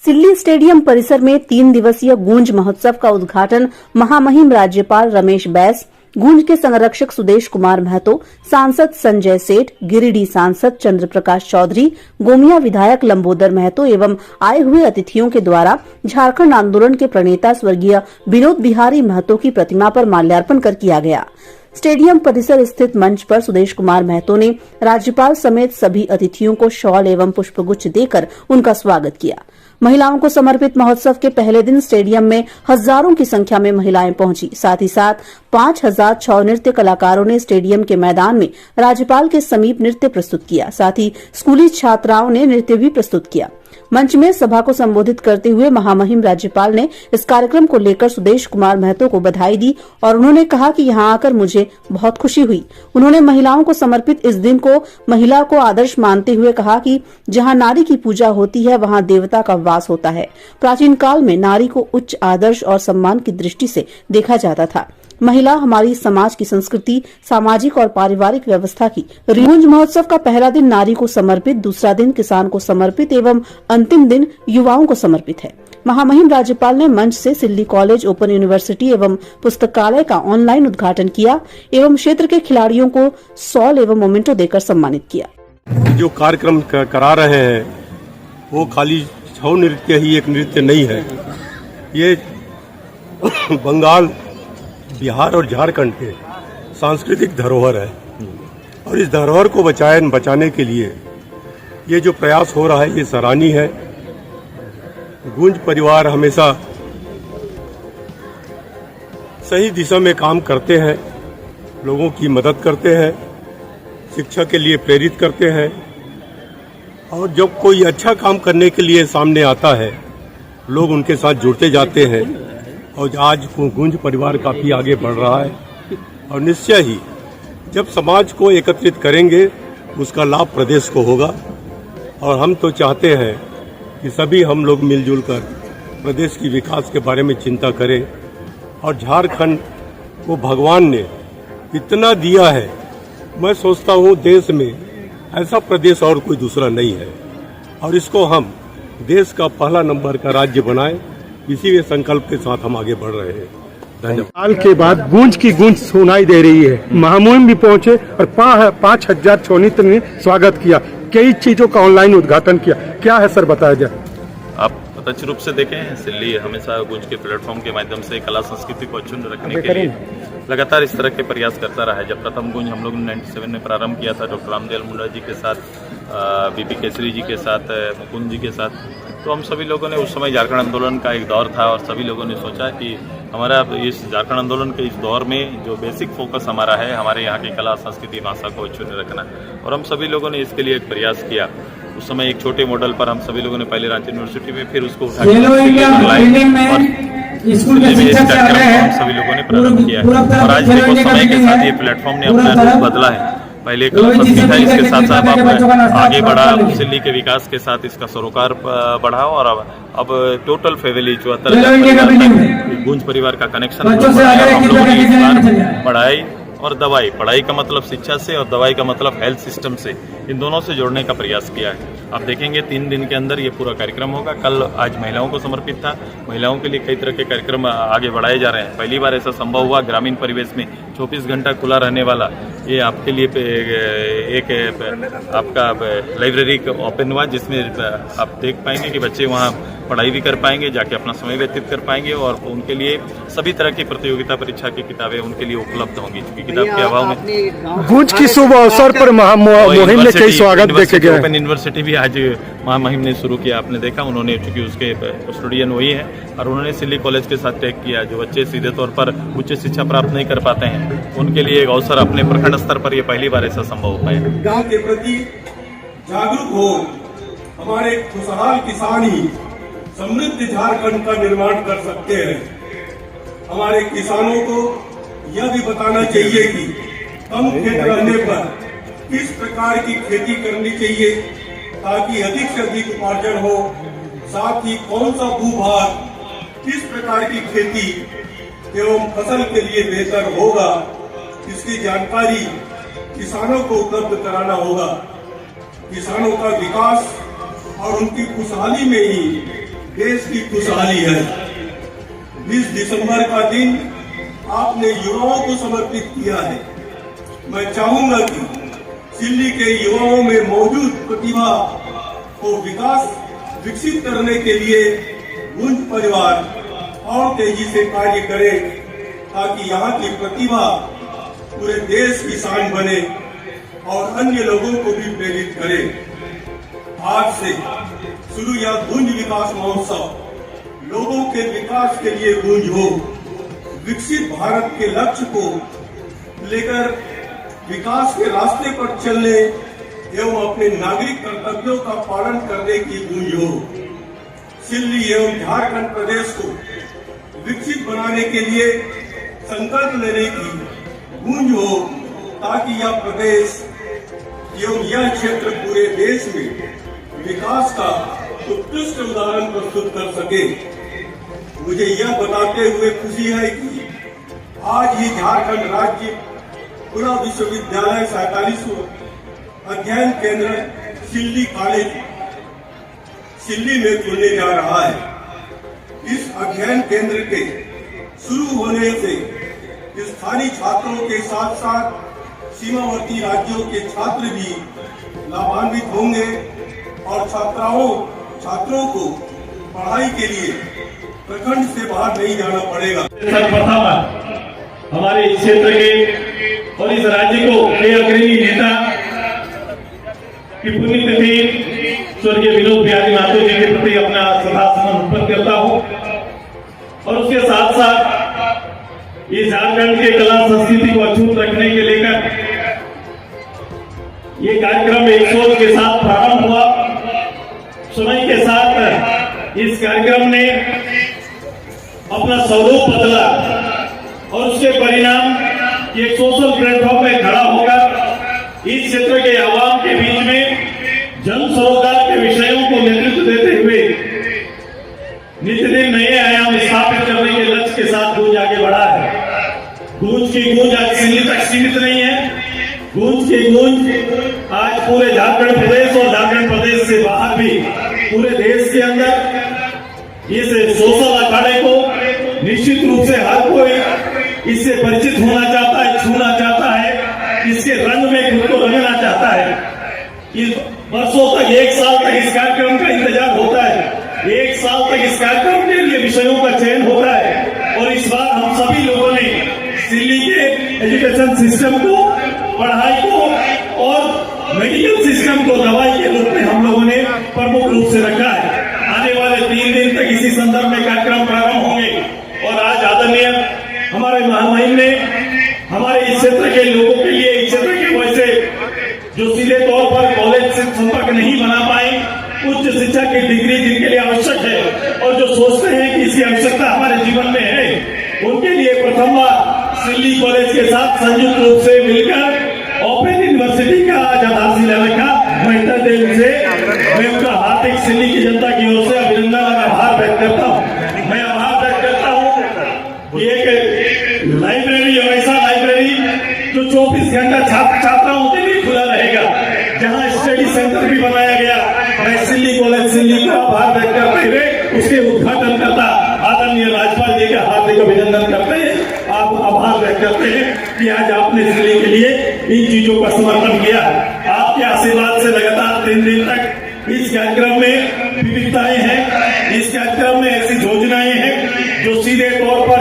सिल्ली stadium परिसर में 3 दिवसीय गूंज महोत्सव का उद्घाटन महामहिम राज्यपाल रमेश बैस, गूंज के संरक्षक सुदेश कुमार महतो, सांसद संजय सेठ, गिरिडीह सांसद चंद्र प्रकाश चौधरी, गोमिया विधायक लंबोदर महतो एवं आए हुए अतिथियों के द्वारा झारखंड आंदोलन के प्रणेता स्वर्गीय विनोद बिहारी महतो की प्रतिमा पर माल्यार्पण कर किया गया। स्टेडियम परिसर स्थित मंच पर सुदेश कुमार महतो ने राज्यपाल समेत सभी अतिथियों को शॉल एवं पुष्पगुच्छ देकर उनका स्वागत किया। महिलाओं को समर्पित महोत्सव के पहले दिन स्टेडियम में हजारों की संख्या में महिलाएं पहुंची। साथ ही साथ 5000 छौ नृत्य कलाकारों ने स्टेडियम के मैदान में राज्यपाल के समीप नृत्य प्रस्तुत किया। साथ ही स्कूली छात्राओं ने नृत्य भी प्रस्तुत किया। मंच में सभा को संबोधित करते हुए महामहिम राज्यपाल ने इस कार्यक्रम को लेकर सुदेश कुमार महतो को बधाई दी और उन्होंने कहा कि यहां आकर मुझे बहुत खुशी हुई। उन्होंने महिलाओं को समर्पित इस दिन को महिला को आदर्श मानते हुए कहा कि जहां नारी की पूजा होती है वहां देवता का वास होता है। प्राचीन काल में नारी को उच्च आदर्श और सम्मान की दृष्टि से देखा जाता था। महिला हमारी समाज की संस्कृति, सामाजिक और पारिवारिक व्यवस्था की। गूंज महोत्सव का पहला दिन नारी को समर्पित, दूसरा दिन किसान को समर्पित एवं अंतिम दिन युवाओं को समर्पित है। महामहिम राज्यपाल ने मंच से सिल्ली कॉलेज, ओपन यूनिवर्सिटी एवं पुस्तकालय का ऑनलाइन उद्घाटन किया एवं क्षेत्र के खिलाड़ियों को शॉल एवं मोमेंटो देकर सम्मानित किया। जो कार्यक्रम करा रहे हैं वो खाली छौ नृत्य ही एक नृत्य नहीं है। ये बंगाल, बिहार और झारखंड के सांस्कृतिक धरोहर है और इस धरोहर को बचाने के लिए ये जो प्रयास हो रहा है ये सराहनीय है। गूंज परिवार हमेशा सही दिशा में काम करते हैं, लोगों की मदद करते हैं, शिक्षा के लिए प्रेरित करते हैं और जब कोई अच्छा काम करने के लिए सामने आता है लोग उनके साथ जुड़ते जाते हैं और आज गूंज परिवार काफ़ी आगे बढ़ रहा है और निश्चय ही जब समाज को एकत्रित करेंगे उसका लाभ प्रदेश को होगा। और हम तो चाहते हैं कि सभी हम लोग मिलजुल कर प्रदेश की विकास के बारे में चिंता करें और झारखंड को भगवान ने इतना दिया है, मैं सोचता हूँ देश में ऐसा प्रदेश और कोई दूसरा नहीं है और इसको हम देश का पहला नंबर का राज्य बनाएं, इसी संकल्प के साथ हम आगे बढ़ रहे हैं। धन्यवाद। साल के बाद गूंज की गूंज सुनाई दे रही है। महामहिम भी पहुंचे और 5000 छौ नृत्य ने स्वागत किया। कई चीजों का ऑनलाइन उद्घाटन किया। क्या है सर, बताया जाए। आप प्रत्यक्ष रूप से देखें, सिल्ली हमेशा गूंज के प्लेटफॉर्म के माध्यम से कला संस्कृति को अक्षुण्ण रखने के लिए लगातार इस तरह के प्रयास करता रहा है। जब प्रथम गूंज हम लोग ने 97 में प्रारंभ किया था डॉक्टर रामदयाल मुंडा जी के साथ, बीपी केसरी जी के साथ, मुकुंद जी के साथ, तो हम सभी लोगों ने उस समय झारखंड आंदोलन का एक दौर था और सभी लोगों ने सोचा कि हमारा इस झारखंड आंदोलन के इस दौर में जो बेसिक फोकस हमारा है हमारे यहाँ की कला संस्कृति भाषा को अक्षुण्ण रखना, और हम सभी लोगों ने इसके लिए एक प्रयास किया। उस समय एक छोटे मॉडल पर हम सभी लोगों ने पहले रांची यूनिवर्सिटी में, फिर उसको उठा हम सभी लोगों ने प्रारंभ किया और आज देखो समय के साथ ये प्लेटफॉर्म ने अपना रूप बदला है। पहले कला संस्कृति था, इसके साथ साथ आप आगे बढ़ा, सिल्ली के विकास के साथ इसका सरोकार बढ़ा और अब टोटल फैमिली 74,000 गूंज परिवार का कनेक्शन हम लोगों ने इस बार पढ़ाई और दवाई, पढ़ाई का मतलब शिक्षा से और दवाई का मतलब हेल्थ सिस्टम से, इन दोनों से जोड़ने का प्रयास किया है। आप देखेंगे 3 दिन के अंदर ये पूरा कार्यक्रम होगा। कल आज महिलाओं को समर्पित था। महिलाओं के लिए कई तरह के कार्यक्रम आगे बढ़ाए जा रहे हैं। पहली बार ऐसा संभव हुआ ग्रामीण परिवेश में 24 घंटा खुला रहने वाला ये आपके लिए एक आपका लाइब्रेरी ओपन हुआ, जिसमें आप देख पाएंगे कि बच्चे वहाँ पढ़ाई भी कर पाएंगे, जाके अपना समय व्यतीत कर पाएंगे और उनके लिए सभी तरह की प्रतियोगिता परीक्षा की किताबें उनके लिए उपलब्ध होंगी, क्योंकि किताब के अभाव में। गूंज की शुभ अवसर पर महामहिम ने कई स्वागत देखे गए। ओपन यूनिवर्सिटी भी आज महामहिम ने शुरू किया, आपने देखा, उन्होंने चूंकि उसके कस्टोडियन वही है और उन्होंने सिल्ली कॉलेज के साथ टैग किया। जो बच्चे सीधे तौर पर उच्च शिक्षा प्राप्त नहीं कर पाते हैं उनके लिए एक अवसर अपने प्रखंड स्तर पर ये पहली बार ऐसा संभव हो पाया। गांव के प्रति जागरूक हो, हमारे खुशहाल किसान ही समृद्ध झारखंड का निर्माण कर सकते हैं। हमारे किसानों को यह भी बताना चाहिए कि कम खेत रहने पर किस प्रकार की खेती करनी चाहिए ताकि अधिक से अधिक उपार्जन हो, साथ ही कौन सा भूभाग किस प्रकार की खेती एवं फसल के लिए बेहतर होगा, इसकी जानकारी किसानों को उपलब्ध कराना होगा। किसानों का विकास और उनकी खुशहाली में ही खुशहाली है। 20 दिसंबर का दिन आपने युवाओं को समर्पित किया है। मैं चाहूंगा कि सिल्ली के युवाओं में मौजूद प्रतिभा को विकसित करने के लिए गुंज परिवार और तेजी से कार्य करे, ताकि यहाँ की प्रतिभा पूरे देश की शान बने और अन्य लोगों को भी प्रेरित करे। आज से शुरू यह गुंज विकास महोत्सव लोगों के विकास के लिए गुंज हो। विकसित भारत के लक्ष्य को लेकर विकास के रास्ते पर चलने एवं अपने नागरिक कर्तव्यों का पालन करने की गुंज हो। सिल्ली एवं झारखंड प्रदेश को विकसित बनाने के लिए संकल्प लेने की गुंज हो, ताकि यह प्रदेश एवं यह क्षेत्र पूरे देश में विकास का उत्कृष्ट उदाहरण प्रस्तुत कर सके। मुझे यह बताते हुए खुशी है कि आज ही झारखंड राज्य खुला विश्वविद्यालय 47वां अध्ययन केंद्र सिल्ली कॉलेज सिल्ली में खुलने जा रहा है। इस अध्ययन केंद्र के शुरू होने से स्थानीय छात्रों के साथ साथ सीमावर्ती राज्यों के छात्र भी लाभान्वित होंगे और छात्रों को पढ़ाई के लिए प्रखंड से बाहर नहीं जाना पड़ेगा। सर्वप्रथम हमारे इस क्षेत्र के और इस राज्य को के अग्रणी नेता की पुण्यतिथि स्वर्गीय विनोद बिहारी महतो जी के प्रति अपना श्रद्धासुमन अर्पित करता हूँ। और उसके साथ साथ ये झारखंड के कला संस्कृति को अछूत रखने के लेकर ये कार्यक्रम एक सोच के साथ प्रारंभ हुआ। समय के साथ इस कार्यक्रम ने अपना स्वरूप बदला और उसके परिणाम एक सोशल प्लेटफॉर्म में खड़ा होकर इस क्षेत्र के आवाम के बीच में जन सरोकार के विषयों को नेतृत्व देते हुए नित्यदिन नए आयाम स्थापित करने के लक्ष्य के साथ गूंज आगे बढ़ा है। गूंज की गूंज आज सिल्ली तक सीमित नहीं है। गूंज की गूंज आज पूरे झारखंड प्रदेश और झारखंड प्रदेश से बाहर भी पूरे देश के अंदर इस सोशल अखाड़े को निश्चित रूप से हर कोई इससे परिचित होना चाहता है, छूना चाहता है, इसके रंग में खुद को रंगना चाहता है। इस वर्षों तक, एक साल तक इस कार्यक्रम का इंतजार होता है। एक साल तक इस कार्यक्रम के लिए विषयों का चयन होता है और इस बार हम सभी लोगों ने सिल्ली के एजुकेशन सिस्टम को, पढ़ाई को और मेडिकल सिस्टम को दवाई के रूप में हम लोगों ने प्रमुख रूप से रखा है। आने वाले 3 दिन तक इसी संदर्भ में कार्यक्रम प्रारंभ होंगे और आज आदरणीय हमारे महामहिम ने हमारे इस क्षेत्र के लोगों के लिए, इस क्षेत्र के वैसे जो सीधे तौर पर कॉलेज से संपर्क नहीं बना पाए, उच्च शिक्षा की डिग्री जिनके लिए आवश्यक है और जो सोचते हैं कि इसकी आवश्यकता हमारे जीवन में है, उनके लिए प्रथम बार सिल्ली कॉलेज के साथ संयुक्त रूप से मिलकर ओपन यूनिवर्सिटी का आज आधारशिला रखा। मैं उनका हार्दिक सिल्ली की जनता की ओर से अभिनंदन और आभार व्यक्त करता हूँ। मैं आभार व्यक्त करता हूँ कि एक लाइब्रेरी और ऐसा लाइब्रेरी जो 24 घंटा छात्राओं के लिए खुला रहेगा, जहाँ स्टडी सेंटर भी बनाया गया। मैं सिल्ली कॉलेज सिल्ली का आभार व्यक्त करते हुए उसके उद्घाटन करता आदरणीय राज्यपाल जी का हार्दिक अभिनंदन करते हैं, आप आभार व्यक्त करते हैं कि आज आपने सिल्ली के लिए इन चीजों का समर्थन किया। आपके आशीर्वाद से लगातार 3 दिन तक इस कार्यक्रम में विविधताएं हैं, इस कार्यक्रम में ऐसी योजनाएं हैं जो सीधे तौर पर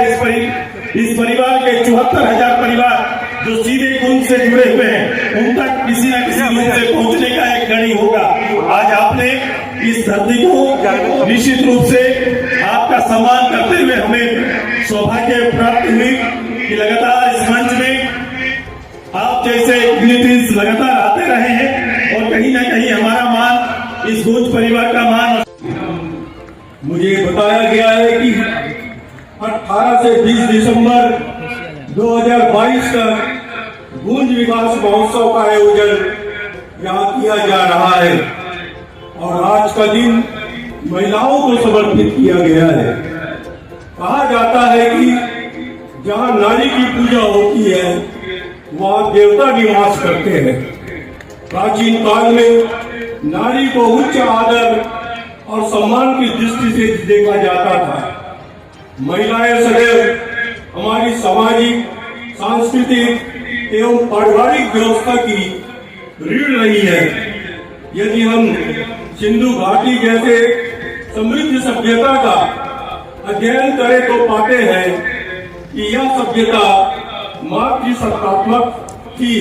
इस परिवार के 74,000 परिवार जो सीधे गुंज से जुड़े हुए हैं, उन तक किसी न किसी रूप से पहुंचने का एक कड़ी होगा। आज आपने इस धरती को निश्चित रूप से आपका सम्मान करते हुए हमें सौभाग्य प्राप्त हुई कि लगातार इस मंच में आप जैसे डिग्निटीज लगातार आते रहे हैं और कहीं ना कहीं हमारा मान, इस गुंज परिवार का मान। मुझे बताया गया है कि 18 से 20 दिसंबर 2022 तक गुंज विकास महोत्सव का आयोजन यहाँ किया जा रहा है और आज का दिन महिलाओं को समर्पित किया गया है। कहा जाता है कि जहाँ नारी की पूजा होती है वहाँ देवता निवास करते हैं। प्राचीन काल में नारी को उच्च आदर और सम्मान की दृष्टि से देखा जाता था। महिलाएं सदैव हमारी सामाजिक, सांस्कृतिक एवं पारिवारिक व्यवस्था की रीढ़ रही है। यदि हम सिंधु घाटी जैसे समृद्ध सभ्यता का अध्ययन करें तो पाते हैं कि यह सभ्यता मातृसत्तात्मक थी।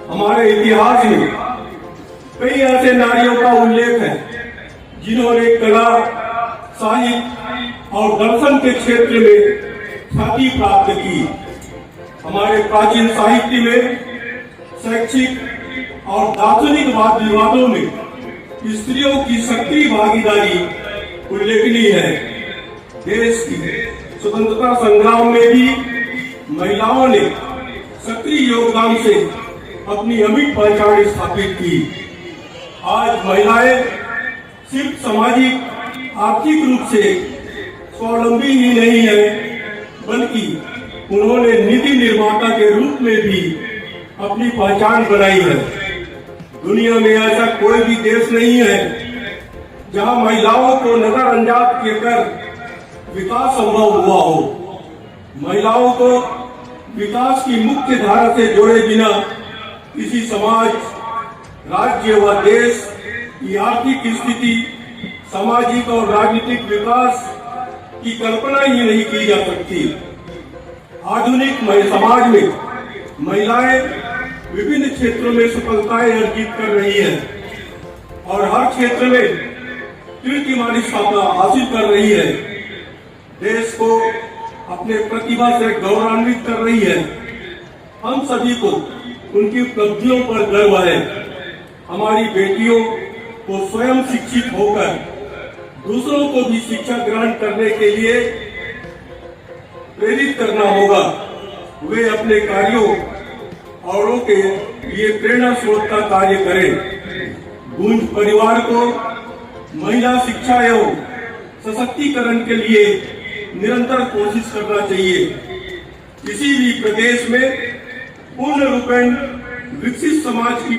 हमारे इतिहास में कई ऐसे नारियों का उल्लेख है जिन्होंने कला, साहित्य और दर्शन के क्षेत्र में ख्याति प्राप्त की। हमारे प्राचीन साहित्य में शैक्षिक और दार्शनिक वाद विवादों में स्त्रियों की सक्रिय भागीदारी उल्लेखनीय है। देश की स्वतंत्रता संग्राम में भी महिलाओं ने सक्रिय योगदान से अपनी अमिट पहचान स्थापित की। आज महिलाएं सिर्फ सामाजिक, आर्थिक रूप से स्वावलंबी ही नहीं है, बल्कि उन्होंने नीति निर्माता के रूप में भी अपनी पहचान बनाई है। दुनिया में ऐसा कोई भी देश नहीं है जहां महिलाओं को नजरअंदाज कर विकास संभव हुआ हो। महिलाओं को विकास की मुख्य धारा से जोड़े बिना किसी समाज, राज्य व देश की आर्थिक स्थिति, सामाजिक और राजनीतिक विकास की कल्पना ही नहीं की जा सकती। आधुनिक समाज में महिलाएं विभिन्न क्षेत्रों में सफलताएं अर्जित कर रही हैं और हर क्षेत्र में कीर्तिमान स्थापना हासिल कर रही है। देश को अपने प्रतिभा से गौरवान्वित कर रही है। हम सभी को उनकी उपलब्धियों पर गर्व है। हमारी बेटियों को स्वयं शिक्षित होकर दूसरों को भी शिक्षा ग्रहण करने के लिए प्रेरित करना होगा। वे अपने कार्यों औरों के लिए प्रेरणा स्रोत का कार्य करें। गूंज परिवार को महिला शिक्षा एवं सशक्तिकरण के लिए निरंतर कोशिश करना चाहिए। किसी भी प्रदेश में पूर्ण रूपेण विकसित समाज की